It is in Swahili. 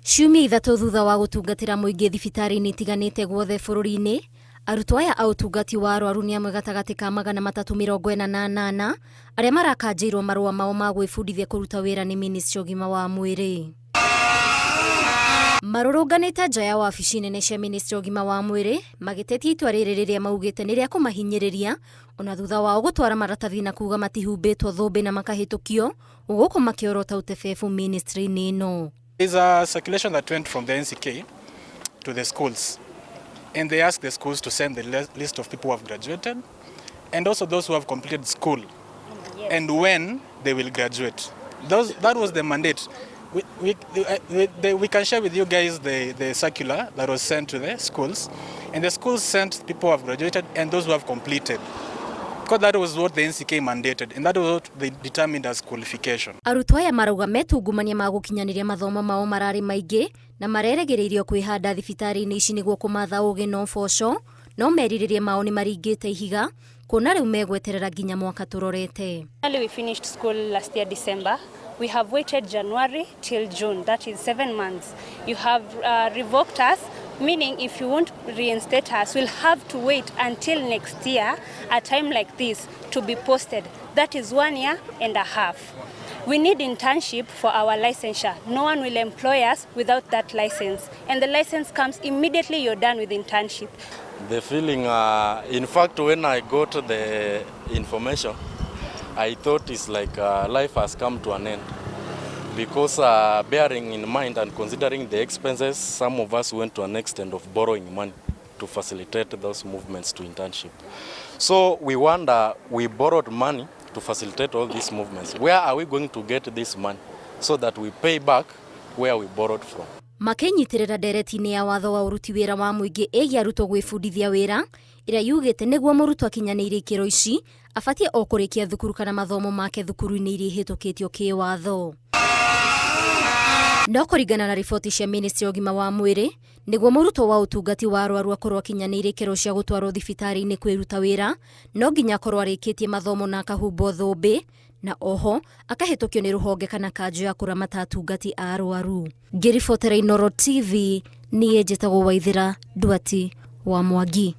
Ciumia ithatũ thutha wa gũtungatĩra mũingĩ thibitarĩ-inĩ itiganĩte guothe bũrũri-inĩ, arutwo aya a ũtungati wa arwaru nĩ amwe gatagatĩ ka 348 arĩa marakanjĩirwo marũa mao ma gwĩbundithia kũruta wĩra nĩ Ministry ya ũgima wa mwĩrĩ. Marũrũnganĩte nja ya wabici nene cia Ministry ya ũgima wa mwĩrĩ magĩtetia itua rĩrĩ rĩrĩa maugĩte nĩ rĩa kũmahinyĩrĩria ona thutha wao gũtwara maratathi na kuga matihumbĩtwo thũmbĩ na makahĩtũkio gũkũ makĩorota ũtebebu ministry-inĩ ĩno. There's a circulation that went from the NCK to the schools, and they asked the schools to send the list of people who have graduated and also those who have completed school and when they will graduate. That was the mandate. We can share with you guys the circular that was sent to the schools, and the schools sent people who have graduated and those who have completed. Because that was what the NCK mandated, and that was what they determined as qualification. Arutwo aya marauga metungumania ma gũkinyanĩria mathomo mao mararĩ maingĩ na marerĩgĩrĩirio kwĩhanda thibitarĩ-inĩ ici nĩguo kũmatha ũgĩ na ũboco, no merirĩria mao nĩ maringĩte ihiga kuona rĩu megweterera nginya mwaka tũrorete. We finished school last year December. We have waited January till June, that is 7 months. You have revoked us, meaning if you won't reinstate us, we'll have to wait until next year, a time like this, to be posted. That is 1 year and a half. We need internship for our licensure. No one will employ us without that license. And the license comes immediately you're done with internship. The feeling, in fact, when I got the information, I thought it's like life has come to an end. Because bearing in mind and considering the expenses, some of us went to an extent of borrowing money to facilitate those movements to internship. So we wonder, we borrowed money to facilitate all these movements. Where are we going to get this money so that we pay back where we borrowed from? Makĩnyitĩrĩra ndereti-inĩ ya watho wa ũruti wĩra wa mũingĩ ĩgiĩ arutwo gwĩbundithia wĩra ĩrĩa yugĩte nĩguo mũrutwo akinyanĩirie ikĩro ici abatie o kũrĩkia thukuru kana mathomo make thukuru-inĩ iria ihĩtũkĩtio kĩwatho. No kũringana na riboti cia Ministry ya ũgima wa mwĩrĩ, nĩguo mũrutwo wa ũtungati wa arwaru akorwo akinyanĩirie ikĩro cia gũtwarwo thibitarĩ-inĩ kwĩruta wĩra, no nginya akorwo arĩkĩtie mathomo na akahumbwo thũmbĩ, na oho akahĩtũkio nĩ rũhonge kana kanjũ ya kũramata atungati a arwaru. Ngĩribotera Inooro TV, niĩ njĩtagwo Waithĩra Nduati wa Mwangi.